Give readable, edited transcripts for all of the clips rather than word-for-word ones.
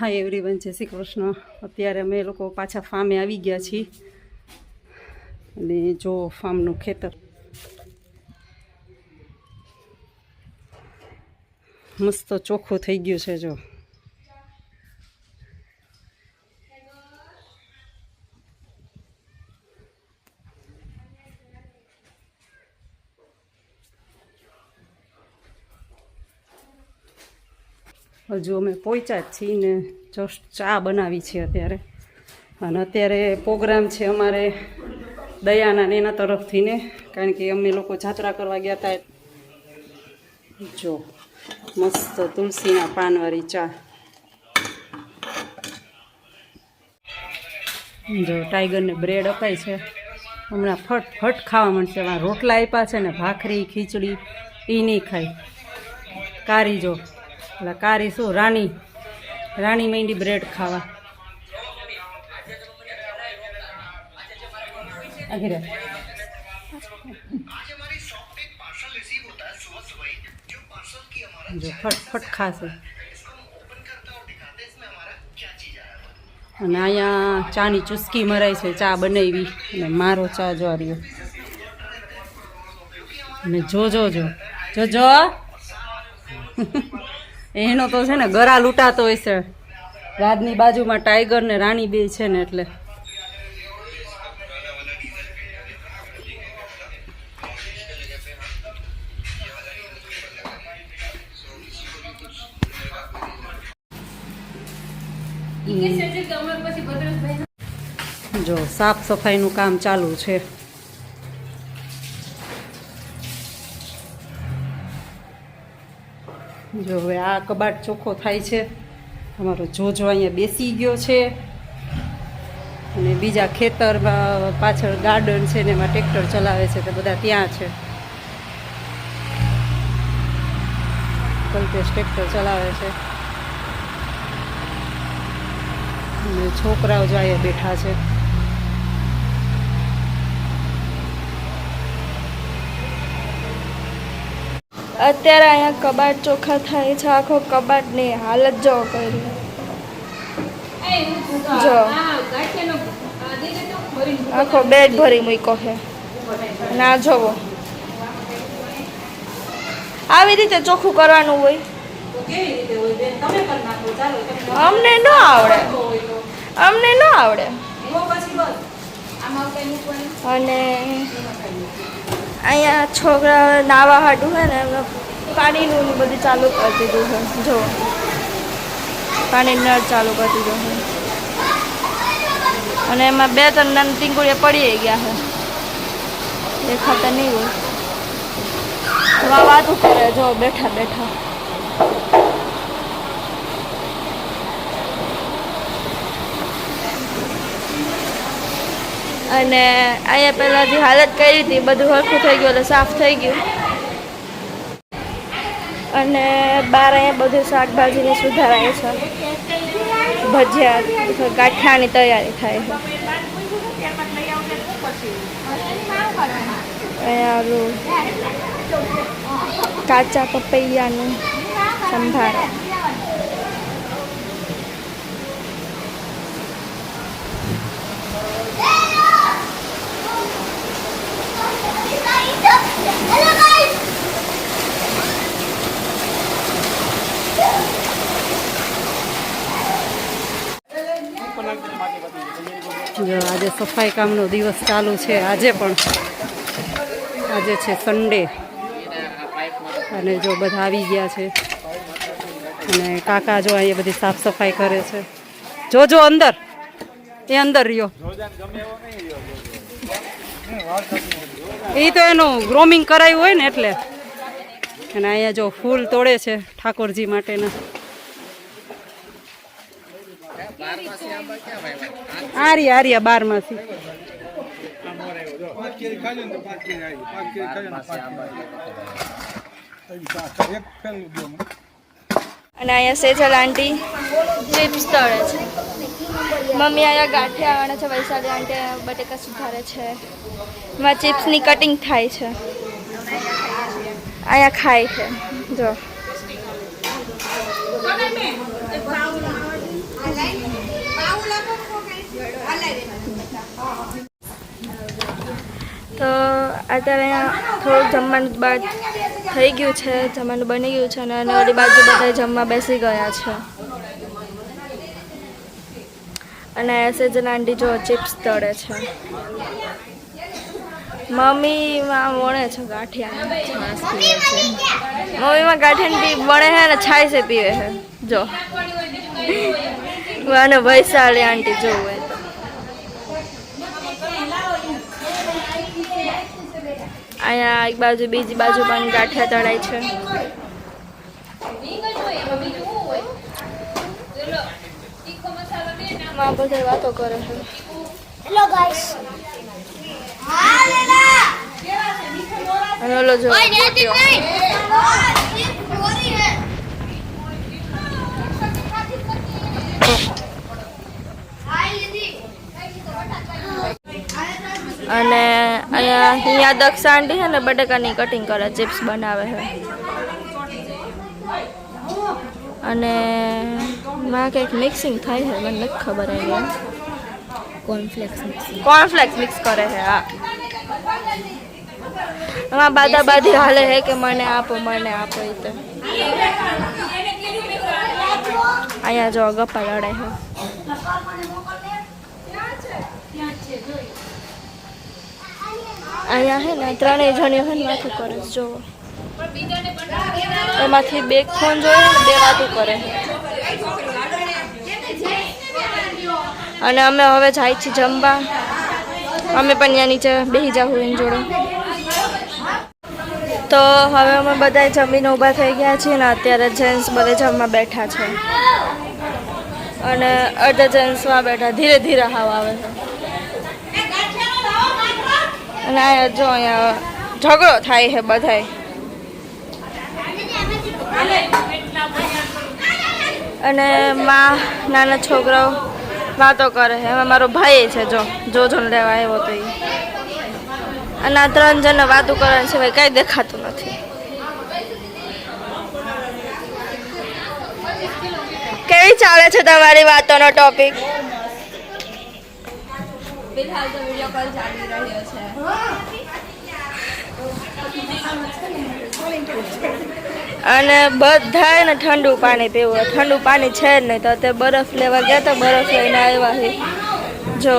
Hi everyone, જય શ્રી કૃષ્ણ। અત્યારે અમે લોકો પાછા ફાર્મે આવી ગયા છીએ અને જો ફાર્મનું ખેતર મસ્ત ચોખ્ખું થઈ ગયું છે। જો હજુ અમે પહોંચ્યા જ છીએ ને જસ્ટ ચા બનાવી છે અત્યારે। અને અત્યારે પ્રોગ્રામ છે અમારે દયાના ને એના તરફથી ને, કારણ કે અમે લોકો જાત્રા કરવા ગયા હતા। જો મસ્ત તુલસીના પાનવાળી ચા, જો ટાઈગરને બ્રેડ અપાય છે, હમણાં ફટ ખાવા મળશે। એમાં રોટલા આપ્યા છે ને ભાખરી ખીચડી એ નહીં ખાય। કારી જો એટલે કારી શું રાણી માંડી બ્રેડ ખાવા। જો ફટ ખાશે। અને અહીંયા ચાની ચુસ્કી મરાય છે, ચા બનાવી અને મારો ચા જો રહ્યો। અને જો એનો તો છે ને ગળા લૂંટાતો હોય છે। રાજની બાજુમાં ટાઈગર ને રાણી બે છે ને એટલે જો સાફ સફાઈનું કામ ચાલુ છે। જો હવે આ કબાટ ચોખ્ખો થાય છે। અમારો જોજો અહીંયા બેસી ગયો છે અને બીજા ખેતર પાછળ ગાર્ડન છે ને એમાં ટ્રેક્ટર ચલાવે છે તો બધા ત્યાં છે। કલ્પેશ ટ્રેક્ટર ચલાવે છે અને છોકરાઓ જો અહીંયા બેઠા છે। અત્યારે અહીંયા કબાટ ચોખ્ખા થાય છે। આખો કબાટની હાલત જો કરી, જો આખો બેડ ભરી મૂક્યો છે। ના જોવો, આવી રીતે ચોખ્ખું કરવાનું હોય। અમને ન આવડે। અને અહીંયા છોકરા નાવા હાટું છે ને એમને પાણીનું બધું ચાલુ કરી દીધું છે। જો પાણી નળ ચાલુ કરી દીધું છે અને એમાં 2-3 નાની ટીંગુડિયા પડી ગયા છે, દેખાતા નહીં હોય। એમાં વાતું કરે જો બેઠા। અને અહીંયા પહેલાં જે હાલત કરી હતી બધું હરખું થઈ ગયું એટલે સાફ થઈ ગયું। અને બહાર અહીંયા બધું શાકભાજીને સુધારાય છે, ભજીયા ગાંઠિયાની તૈયારી થાય છે। અહીંયા કાચા પપૈયાનું સંભાર। જો આજે સફાઈ કામનો દિવસ ચાલુ છે। આજે છે સન્ડે અને જો બધા આવી ગયા છે અને કાકા જો અહીંયા બધી સાફ સફાઈ કરે છે। જો અંદર રહ્યો એ તો એનું ગ્રોમિંગ કરાયું હોય ને એટલે। અને અહીંયા જો ફૂલ તોડે છે ઠાકોરજી માટેના। આર્યા 12માંથી અને અહીંયા સેજલ આંટી ચિપ્સ તળે છે। મમ્મી અહીંયા ગાંઠિયા આણે છે, વૈશાલી આંટી બટેકા સુધારે છે। એમાં ચિપ્સની કટિંગ થાય છે, અહીંયા ખાય છે। જો તો અત્યારે અહીંયા થોડુંક જમવાનું બાદ થઈ ગયું છે, જમવાનું બની ગયું છે અને ઓલી બાજુ બધા જમવા બેસી ગયા છે. અને સેજલ આંટી જો ચિપ્સ તળે છે. મમ્મીમાં વણે છે ગાંઠિયા, મમ્મીમાં ગાંઠિયા વણે છે ને છાશ પીવે છે. જો અને વૈશાલી આંટી જોવું હોય તો અહીંયા એક બાજુ બીજી બાજુ પણ ગાંઠિયા તળાય છે. માં બધા વાતો કરે છે. Hello guys. અને ઓલો જો અને અહીંયા દક્ષા આંટી છે ને બટાકાની કટિંગ કરે, ચિપ્સ બનાવે છે. અને માં કંઈક મિક્સિંગ થાય છે, મને નથી ખબર. અહીંયા કોર્નફ્લેક્સ મિક્સ કરે છે. હા, એમાં બાદા બાદી હાલે છે કે મને આપો એ તો. અહીંયા જો ગપ્પા લડાય છે. અહીંયા છે ને ત્રણેય જણીઓ છે ને વાતું કરે છે. જો એમાંથી બે ફોન જોયે ને બે વાતું કરે. અને અમે હવે જાય છીએ જમવા. અમે પણ ત્યાં નીચે બેસી જાઉં એની જોડે. તો હવે અમે બધા જમીને ઊભા થઈ ગયા છીએ ને અત્યારે જેન્ટ્સ બધા જમવા બેઠા છે. અને અડધા જેન્ટ્સમાં બેઠા, ધીરે ધીરે હાવ આવે છે. અને અહીંયા જો અહીંયા ઝઘડો થાય છે બધાય. અને માં નાના છોકરાઓ વાતો કરે છે. એમાં મારો ભાઈ છે, જો લેવા આવ્યો તો એ. અને આ 3 જણને વાતો કરવાની સિવાય કાંઈ દેખાતું નથી. કેવી ચાલે છે તમારી વાતોનો ટોપિક? ફિલહાલ તો વિડિયો કોલ ચાલી રહ્યો છે. અને બધાય ને ઠંડુ પાણી પીવું. ઠંડુ પાણી છે જ નહીં, તો તે બરફ લેવા ગયા તો બરફ લઈને આવ્યા છે. જો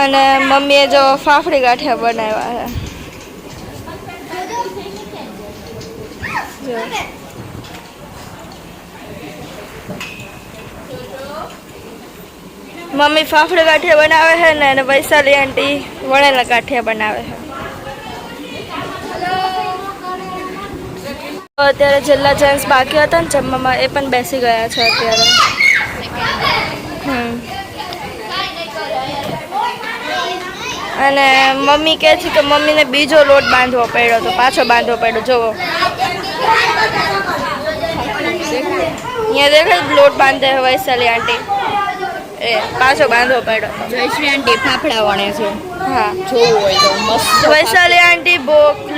અને મમ્મીએ જો ફાફડી ગાંઠિયા બનાવ્યા છે. જો મમ્મી ફાફડી ગાંઠિયા બનાવે છે ને અને વૈશાલી આંટી વણેલા ગાંઠિયા બનાવે છે. અત્યારે છેલ્લા જેન્ટ્સ બાકી હતા ને જમવામાં, એ પણ બેસી ગયા છે અત્યારે. અને મમ્મી કહે છે કે મમ્મીને બીજો લોટ બાંધવો પડ્યો, તો પાછો બાંધવો પડ્યો. જુઓ અહીંયા દેખાય લોટ બાંધે વૈશાલી આંટી, એ પાછો બાંધવો પડ્યો. જયશ્રી આંટી ફાફડા વણે છે. હા, જોવું હોય તો મસ્ત. વૈશાલી આંટી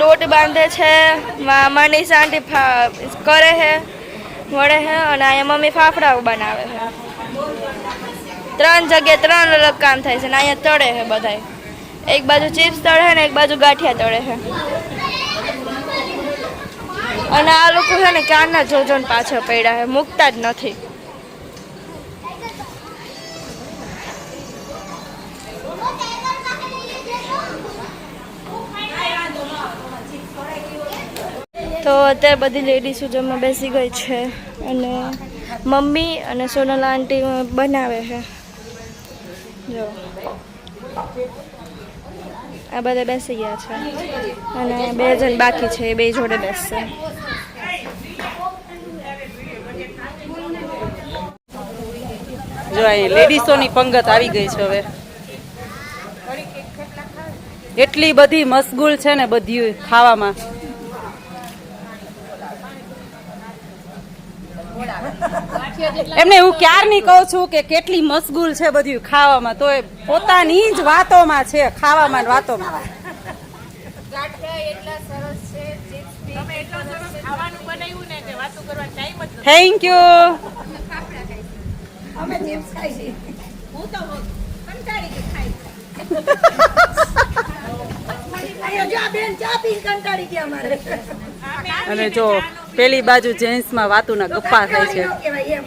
લોટ બાંધે છે, મનીષા આંટી કરે છે, વળે છે. અને અહીંયા મમ્મી ફાફડા બનાવે છે. 3 જગ્યાએ 3 અલગ કામ થાય છે. ને અહીંયા તળે છે બધાય. એક બાજુ ચિપ્સ તળે છે ને એક બાજુ ગાંઠિયા તળે છે. અને આ લોકો છે ને કારના જોજન પાછળ પડ્યા છે, મૂકતા જ નથી. તો અત્યારે બધી લેડીઝો જમવા બેસી ગઈ છે. અને મમ્મી અને સોનલ આંટી બનાવે છે. જો આ બધા બેસી ગયા છે. અને 2 જણ બાકી છે, એ 2 જોડે બેસશે. જો અહીં લેડીઝોની પંગત આવી ગઈ છે. હવે એટલી બધી મશગુલ છે ને બધી ખાવામાં. એમને હું ક્યારની કહું છું કે કેટલી મશગુલ છે બધું ખાવામાં, તો પોતાની જ વાતોમાં છે, ખાવામાં વાતોમાં. Thank you. અમે ચિપ્સ ખાઈ છીએ. અહીંયા જો આ બેન ચા પી કંટાળી ગયા અમારે. અને જો પેલી બાજુ જેન્ટ્સમાં વાતુના ગપ્પા થાય છે. કહેવાય એમ